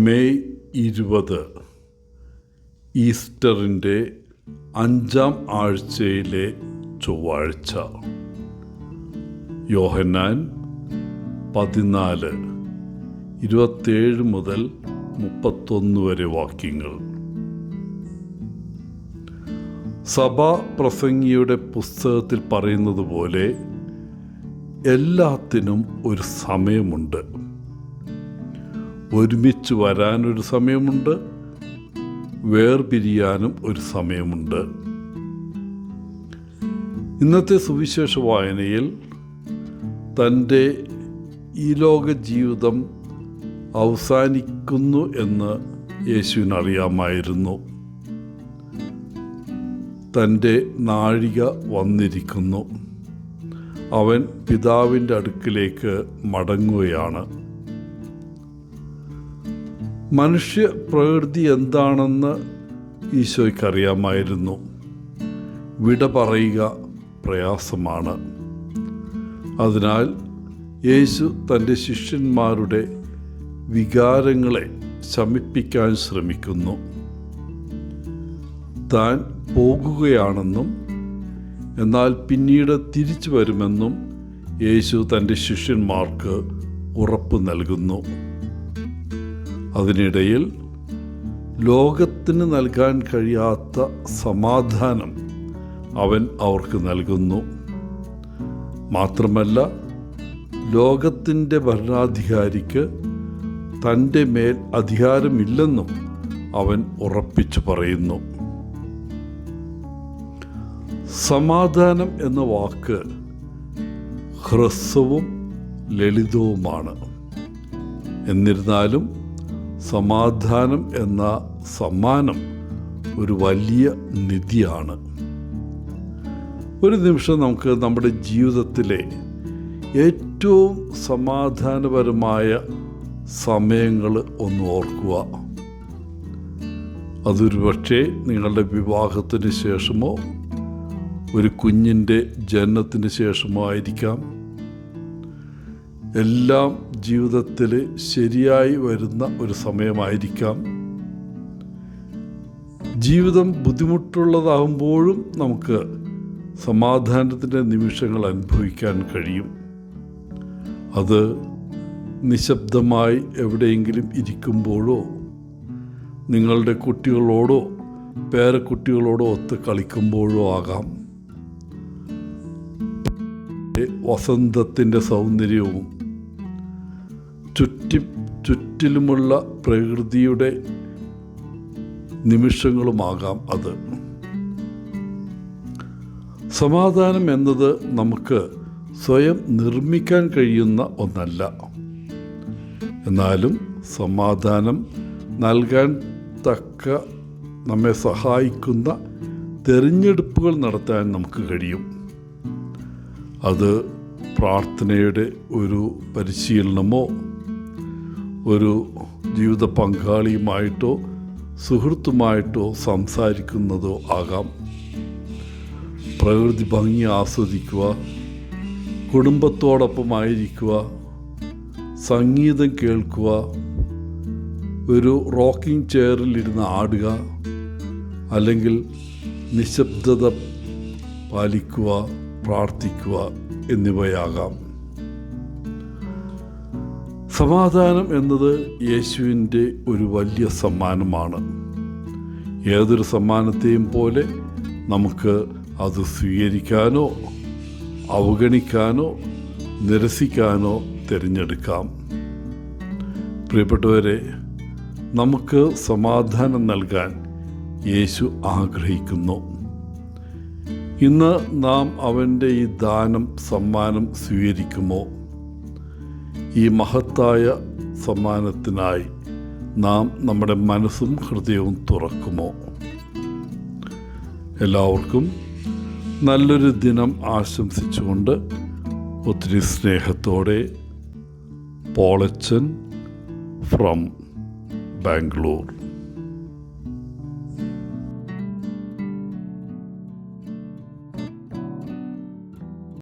May 20 ഈസ്റ്ററിൻ്റെ 5-ാം ആഴ്ചയിലെ ചൊവ്വാഴ്ച. യോഹന്നാൻ 14:27 മുതൽ 31 വരെ വാക്യങ്ങൾ. സഭാ പ്രസംഗിയുടെ പുസ്തകത്തിൽ പറയുന്നത് പോലെ എല്ലാത്തിനും ഒരു സമയമുണ്ട്. ഒരുമിച്ച് വരാനൊരു സമയമുണ്ട്, വേർപിരിയാനും ഒരു സമയമുണ്ട്. ഇന്നത്തെ സുവിശേഷ വായനയിൽ തൻ്റെ ഈ ലോക ജീവിതം അവസാനിക്കുന്നു എന്ന് യേശുവിനറിയാമായിരുന്നു. തൻ്റെ നാഴിക വന്നിരിക്കുന്നു. അവൻ പിതാവിൻ്റെ അടുക്കിലേക്ക് മടങ്ങുകയാണ്. മനുഷ്യ പ്രകൃതി എന്താണെന്ന് ഈശോയ്ക്കറിയാമായിരുന്നു. വിട പറയുക പ്രയാസമാണ്. അതിനാൽ യേശു തൻ്റെ ശിഷ്യന്മാരുടെ വികാരങ്ങളെ ശമിപ്പിക്കാൻ ശ്രമിക്കുന്നു. താൻ പോകുകയാണെന്നും എന്നാൽ പിന്നീട് തിരിച്ചു വരുമെന്നും യേശു തൻ്റെ ശിഷ്യന്മാർക്ക് ഉറപ്പ് നൽകുന്നു. അതിനിടയിൽ ലോകത്തിന് നൽകാൻ കഴിയാത്ത സമാധാനം അവൻ അവർക്ക് നൽകുന്നു. മാത്രമല്ല, ലോകത്തിൻ്റെ ഭരണാധികാരിക്ക് തൻ്റെ മേൽ അധികാരമില്ലെന്നും അവൻ ഉറപ്പിച്ചു പറയുന്നു. സമാധാനം എന്ന വാക്ക് ഹ്രസ്വവും ലളിതവുമാണ്. എന്നിരുന്നാലും സമാധാനം എന്ന സമ്മാനം ഒരു വലിയ നിധിയാണ്. ഒരു നിമിഷം നമുക്ക് നമ്മുടെ ജീവിതത്തിലെ ഏറ്റവും സമാധാനപരമായ സമയങ്ങൾ ഒന്ന് ഓർക്കുക. അതൊരു പക്ഷേ നിങ്ങളുടെ വിവാഹത്തിന് ശേഷമോ ഒരു കുഞ്ഞിൻ്റെ ജനനത്തിന് ശേഷമോ ആയിരിക്കാം. എല്ലാം ജീവിതത്തിൽ ശരിയായി വരുന്ന ഒരു സമയമായിരിക്കാം. ജീവിതം ബുദ്ധിമുട്ടുള്ളതാകുമ്പോഴും നമുക്ക് സമാധാനത്തിൻ്റെ നിമിഷങ്ങൾ അനുഭവിക്കാൻ കഴിയും. അത് നിശബ്ദമായി എവിടെയെങ്കിലും ഇരിക്കുമ്പോഴോ നിങ്ങളുടെ കുട്ടികളോടോ പേരക്കുട്ടികളോടോ ഒത്ത് കളിക്കുമ്പോഴോ ആകാം. വസന്തത്തിൻ്റെ സൗന്ദര്യവും ചുറ്റിലുമുള്ള പ്രകൃതിയുടെ നിമിഷങ്ങളുമാകാം അത്. സമാധാനം എന്നത് നമുക്ക് സ്വയം നിർമ്മിക്കാൻ കഴിയുന്ന ഒന്നല്ല. എന്നാലും സമാധാനം നൽകാൻ തക്ക നമ്മെ സഹായിക്കുന്ന തിരഞ്ഞെടുപ്പുകൾ നടത്താൻ നമുക്ക് കഴിയും. അത് പ്രാർത്ഥനയുടെ ഒരു പരിശീലനമോ ഒരു ജീവിത പങ്കാളിയുമായിട്ടോ സുഹൃത്തുമായിട്ടോ സംസാരിക്കുന്നതോ ആകാം. പ്രകൃതി ഭംഗി ആസ്വദിക്കുക, കുടുംബത്തോടൊപ്പമായിരിക്കുക, സംഗീതം കേൾക്കുക, ഒരു റോക്കിംഗ് ചെയറിൽ ഇരുന്ന് ആടുക, അല്ലെങ്കിൽ നിശബ്ദത പാലിക്കുക, പ്രാർത്ഥിക്കുക എന്നിവയാകാം. സമാധാനം എന്നത് യേശുവിൻ്റെ ഒരു വലിയ സമ്മാനമാണ്. ഏതൊരു സമ്മാനത്തെയും പോലെ നമുക്ക് അത് സ്വീകരിക്കാനോ അവഗണിക്കാനോ നിരസിക്കാനോ തിരഞ്ഞെടുക്കാം. പ്രിയപ്പെട്ടവരെ, നമുക്ക് സമാധാനം നൽകാൻ യേശു ആഗ്രഹിക്കുന്നു. ഇന്ന് നാം അവൻ്റെ ഈ സമ്മാനം സ്വീകരിക്കുമോ? ഈ മഹത്തായ സമ്മാനത്തിനായി നാം നമ്മുടെ മനസ്സും ഹൃദയവും തുറക്കുമോ? എല്ലാവർക്കും നല്ലൊരു ദിനം ആശംസിച്ചുകൊണ്ട് ഒത്തിരി സ്നേഹത്തോടെ പോളച്ചൻ ഫ്രം ബാംഗ്ലൂർ.